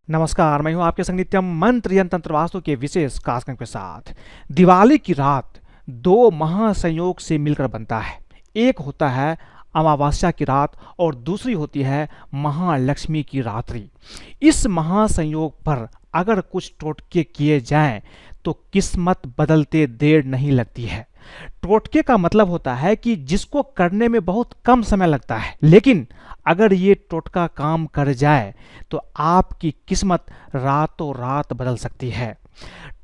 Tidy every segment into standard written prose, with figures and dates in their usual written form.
नमस्कार, मैं हूं आपके संग नित्यम मंत्र यंत्र तंत्र वास्तु के विशेष कार्यक्रम के साथ। दिवाली की रात दो महासंयोग से मिलकर बनता है। एक होता है अमावस्या की रात और दूसरी होती है महालक्ष्मी की रात्रि। इस महासंयोग पर अगर कुछ टोटके किए जाएं तो किस्मत बदलते देर नहीं लगती है। टोटके का मतलब होता है कि जिसको करने में बहुत कम समय लगता है, लेकिन अगर ये टोटका काम कर जाए तो आपकी किस्मत रातों रात बदल सकती है।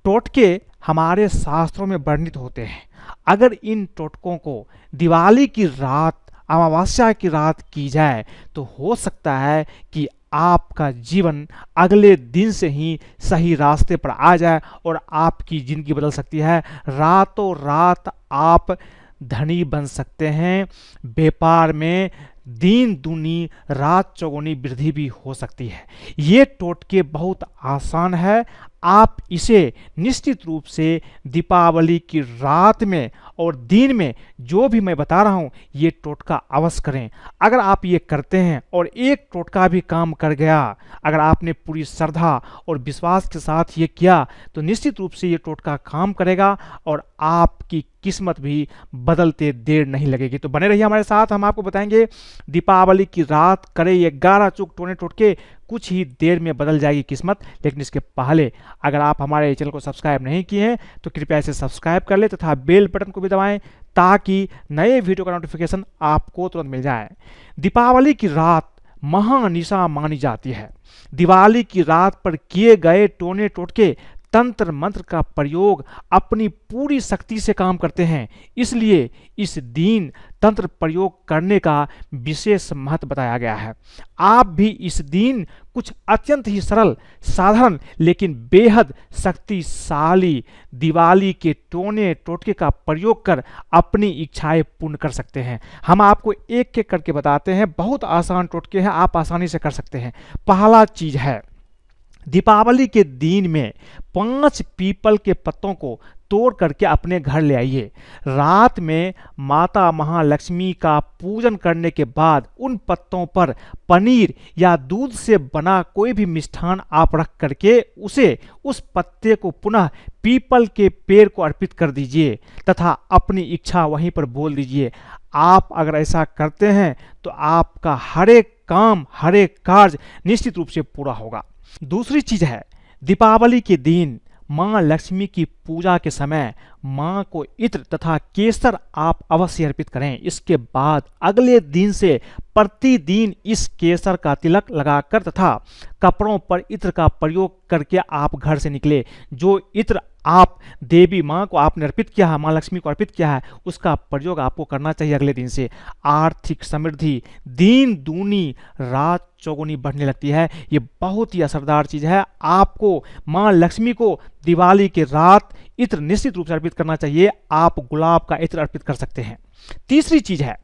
टोटके हमारे शास्त्रों में वर्णित होते हैं। अगर इन टोटकों को दिवाली की रात, अमावस्या की रात की जाए तो हो सकता है कि आपका जीवन अगले दिन से ही सही रास्ते पर आ जाए और आपकी जिंदगी बदल सकती है। रातों रात आप धनी बन सकते हैं। व्यापार में दिन दूनी रात चौगुनी वृद्धि भी हो सकती है। ये टोटके बहुत आसान है। आप इसे निश्चित रूप से दीपावली की रात में और दिन में जो भी मैं बता रहा हूँ ये टोटका अवश्य करें। अगर आप ये करते हैं और एक टोटका भी काम कर गया, अगर आपने पूरी श्रद्धा और विश्वास के साथ ये किया तो निश्चित रूप से ये टोटका काम करेगा और आपकी किस्मत भी बदलते देर नहीं लगेगी। तो बने रहिए हमारे साथ, हम आपको बताएंगे दीपावली की रात करें ये 11 चूक टोने टोटके, कुछ ही देर में बदल जाएगी किस्मत। लेकिन इसके पहले अगर आप हमारे चैनल को सब्सक्राइब नहीं किए हैं तो कृपया इसे सब्सक्राइब कर ले तथा बेल बटन को भी दबाएं ताकि नए वीडियो का नोटिफिकेशन आपको तुरंत मिल जाए। दीपावली की रात महानिशा मानी जाती है। दिवाली की रात पर किए गए टोने टोटके तंत्र मंत्र का प्रयोग अपनी पूरी शक्ति से काम करते हैं, इसलिए इस दिन तंत्र प्रयोग करने का विशेष महत्व बताया गया है। आप भी इस दिन कुछ अत्यंत ही सरल, साधारण लेकिन बेहद शक्तिशाली दिवाली के टोने टोटके का प्रयोग कर अपनी इच्छाएं पूर्ण कर सकते हैं। हम आपको एक एक करके बताते हैं। बहुत आसान टोटके हैं, आप आसानी से कर सकते हैं। पहला चीज है, दीपावली के दिन में 5 पीपल के पत्तों को तोड़ करके अपने घर ले आइए। रात में माता महालक्ष्मी का पूजन करने के बाद उन पत्तों पर पनीर या दूध से बना कोई भी मिष्ठान आप रख करके उस पत्ते को पुनः पीपल के पेड़ को अर्पित कर दीजिए तथा अपनी इच्छा वहीं पर बोल दीजिए। आप अगर ऐसा करते हैं तो आपका हर एक काम, हर एक कार्य निश्चित रूप से पूरा होगा। दूसरी चीज है, दीपावली के दिन मां लक्ष्मी की पूजा के समय मां को इत्र तथा केसर आप अवश्य अर्पित करें। इसके बाद अगले दिन से प्रतिदिन इस केसर का तिलक लगाकर तथा कपड़ों पर इत्र का प्रयोग करके आप घर से निकले। जो इत्र आप देवी मां को आपने अर्पित किया है, मां लक्ष्मी को अर्पित किया है, उसका प्रयोग आपको करना चाहिए अगले दिन से। आर्थिक समृद्धि दिन दूनी रात चौगुनी बढ़ने लगती है। ये बहुत ही असरदार चीज है। आपको मां लक्ष्मी को दिवाली की रात इत्र निश्चित रूप से अर्पित करना चाहिए। आप गुलाब का इत्र अर्पित कर सकते हैं। तीसरी चीज है,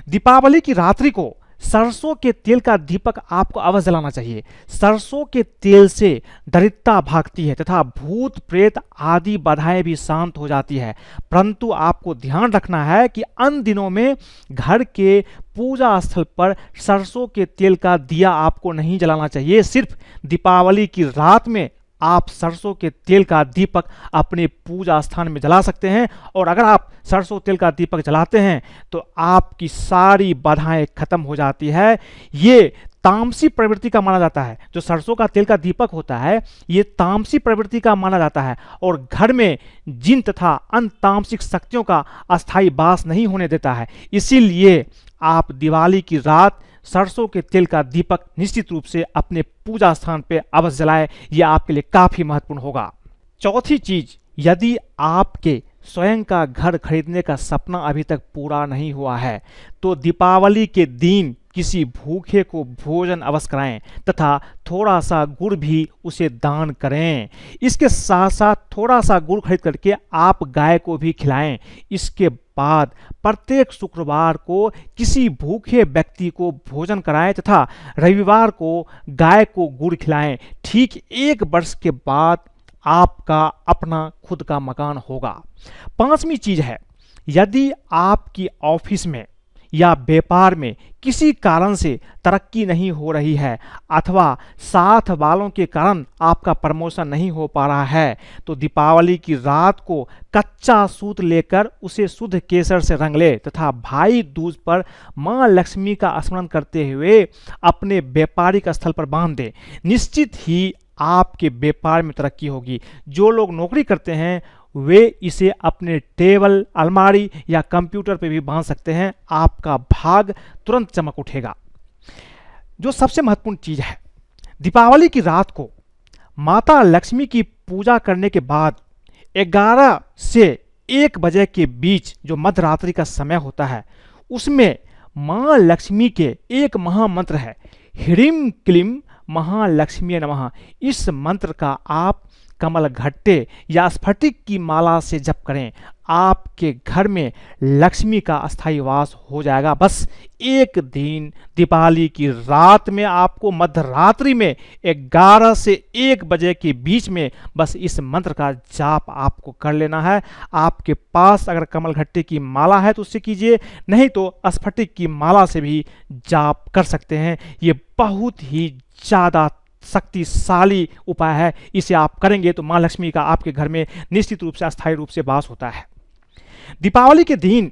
दीपावली की रात्रि को सरसों के तेल का दीपक आपको अवश्य जलाना चाहिए। सरसों के तेल से दरिद्रता भागती है तथा भूत प्रेत आदि बाधाएं भी शांत हो जाती है। परंतु आपको ध्यान रखना है कि अन दिनों में घर के पूजा स्थल पर सरसों के तेल का दिया आपको नहीं जलाना चाहिए। सिर्फ दीपावली की रात में आप सरसों के तेल का दीपक अपने पूजा स्थान में जला सकते हैं और अगर आप सरसों तेल का दीपक जलाते हैं तो आपकी सारी बाधाएं खत्म हो जाती है। ये तामसी प्रवृत्ति का माना जाता है। जो सरसों का तेल का दीपक होता है ये तामसी प्रवृत्ति का माना जाता है और घर में जिन तथा अन्य तामसिक शक्तियों का अस्थायी वास नहीं होने देता है। इसीलिए आप दिवाली की रात सरसों के तेल का दीपक निश्चित रूप से अपने पूजा स्थान पे अवश्य जलाएं। यह आपके लिए काफी महत्वपूर्ण होगा। चौथी चीज, यदि आपके स्वयं का घर खरीदने का सपना अभी तक पूरा नहीं हुआ है तो दीपावली के दिन किसी भूखे को भोजन अवश्य कराएं तथा थोड़ा सा गुड़ भी उसे दान करें। इसके साथ साथ थोड़ा सा गुड़ खरीद करके आप गाय को भी खिलाएं। इसके बाद प्रत्येक शुक्रवार को किसी भूखे व्यक्ति को भोजन कराएं तथा रविवार को गाय को गुड़ खिलाएं। ठीक 1 वर्ष के बाद आपका अपना खुद का मकान होगा। 5वीं चीज है, यदि आपकी ऑफिस में या व्यापार में किसी कारण से तरक्की नहीं हो रही है अथवा साथ वालों के कारण आपका प्रमोशन नहीं हो पा रहा है, तो दीपावली की रात को कच्चा सूत लेकर उसे शुद्ध केसर से रंग ले तथा भाई दूज पर मां लक्ष्मी का स्मरण करते हुए अपने व्यापारिक स्थल पर बांध दे। निश्चित ही आपके व्यापार में तरक्की होगी। जो लोग नौकरी करते हैं वे इसे अपने टेबल, अलमारी या कंप्यूटर पे भी बांध सकते हैं। आपका भाग तुरंत चमक उठेगा। जो सबसे महत्वपूर्ण चीज है, दीपावली की रात को माता लक्ष्मी की पूजा करने के बाद 11 से 1 बजे के बीच जो मध्यरात्रि का समय होता है, उसमें मां लक्ष्मी के एक महामंत्र है, ह्रीं क्लीं महालक्ष्मी नमः। इस मंत्र का आप कमल घट्टे या स्फटिक की माला से जप करें। आपके घर में लक्ष्मी का अस्थायी वास हो जाएगा। बस एक दिन दीपावली की रात में आपको मध्यरात्रि में 11 से 1 बजे के बीच में बस इस मंत्र का जाप आपको कर लेना है। आपके पास अगर कमल घट्टे की माला है तो उससे कीजिए, नहीं तो स्फटिक की माला से भी जाप कर सकते हैं। ये बहुत ही ज़्यादा शक्तिशाली उपाय है। इसे आप करेंगे तो मां लक्ष्मी का आपके घर में निश्चित रूप से अस्थायी रूप से वास होता है। दीपावली के दिन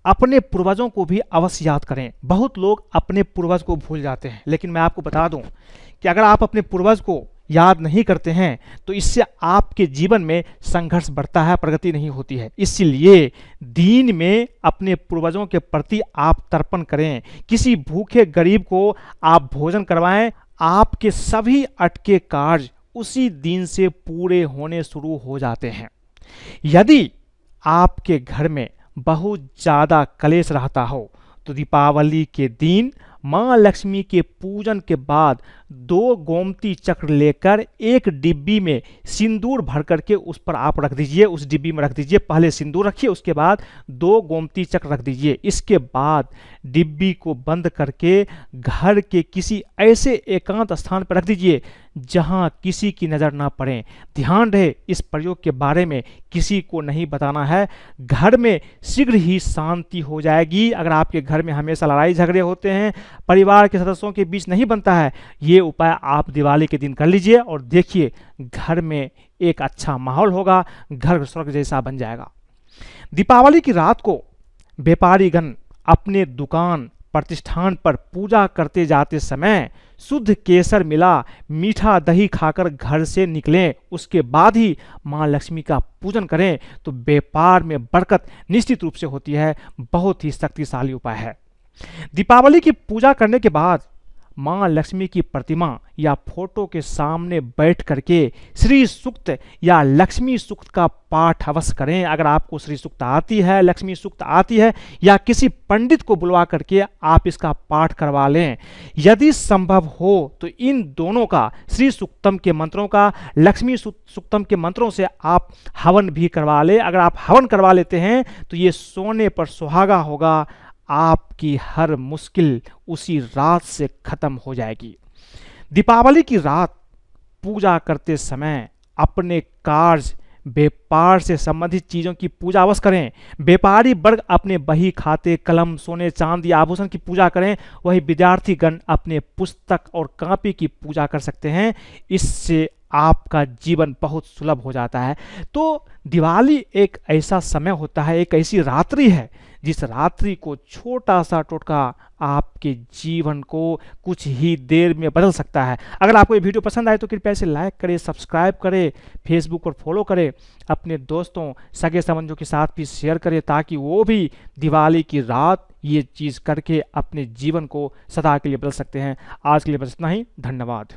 अपने पूर्वजों को भी अवश्य याद करें। बहुत लोग अपने पूर्वज को भूल जाते हैं, लेकिन मैं आपको बता दूं कि अगर आप अपने पूर्वज को याद नहीं करते हैं तो इससे आपके जीवन में संघर्ष बढ़ता है, प्रगति नहीं होती है। इसलिए दिन में अपने पूर्वजों के प्रति आप तर्पण करें। किसी भूखे गरीब को आप भोजन करवाएं। आपके सभी अटके कार्य उसी दिन से पूरे होने शुरू हो जाते हैं। यदि आपके घर में बहुत ज़्यादा कलेश रहता हो तो दीपावली के दिन मां लक्ष्मी के पूजन के बाद 2 गोमती चक्र लेकर एक डिब्बी में सिंदूर भर करके उस पर आप रख दीजिए। उस डिब्बी में रख दीजिए। पहले सिंदूर रखिए, उसके बाद 2 गोमती चक्र रख दीजिए। इसके बाद डिब्बी को बंद करके घर के किसी ऐसे एकांत स्थान पर रख दीजिए जहां किसी की नज़र ना पड़े। ध्यान रहे, इस प्रयोग के बारे में किसी को नहीं बताना है। घर में शीघ्र ही शांति हो जाएगी। अगर आपके घर में हमेशा लड़ाई झगड़े होते हैं, परिवार के सदस्यों के बीच नहीं बनता है, ये उपाय आप दिवाली के दिन कर लीजिए और देखिए घर में एक अच्छा माहौल होगा, घर स्वर्ग जैसा बन जाएगा। दीपावली की रात को व्यापारीगण अपने दुकान प्रतिष्ठान पर पूजा करते जाते समय शुद्ध केसर मिला मीठा दही खाकर घर से निकलें। उसके बाद ही मां लक्ष्मी का पूजन करें तो व्यापार में बरकत निश्चित रूप से होती है। बहुत ही शक्तिशाली उपाय है। दीपावली की पूजा करने के बाद मां लक्ष्मी की प्रतिमा या फोटो के सामने बैठ करके श्री सूक्त या लक्ष्मी सूक्त का पाठ अवश्य करें। अगर आपको श्री सूक्त आती है, लक्ष्मी सूक्त आती है, या किसी पंडित को बुलवा करके आप इसका पाठ करवा लें। यदि संभव हो तो इन दोनों का, श्री सूक्तम के मंत्रों का, लक्ष्मी सूक्तम के मंत्रों से आप हवन भी करवा लें। अगर आप हवन करवा लेते हैं तो ये सोने पर सुहागा होगा। आपकी हर मुश्किल उसी रात से खत्म हो जाएगी। दीपावली की रात पूजा करते समय अपने कार्य, व्यापार से संबंधित चीज़ों की पूजा अवश्य करें। व्यापारी वर्ग अपने बही खाते, कलम, सोने चांदी, आभूषण की पूजा करें। वही विद्यार्थीगण अपने पुस्तक और कॉपी की पूजा कर सकते हैं। इससे आपका जीवन बहुत सुलभ हो जाता है। तो दिवाली एक ऐसा समय होता है, एक ऐसी रात्रि है जिस रात्रि को छोटा सा टोटका आपके जीवन को कुछ ही देर में बदल सकता है। अगर आपको ये वीडियो पसंद आए तो कृपया इसे लाइक करें, सब्सक्राइब करें, फेसबुक पर फॉलो करें, अपने दोस्तों, सगे संबंधियों के साथ भी शेयर करें ताकि वो भी दिवाली की रात ये चीज़ करके अपने जीवन को सदा के लिए बदल सकते हैं। आज के लिए बस इतना ही। धन्यवाद।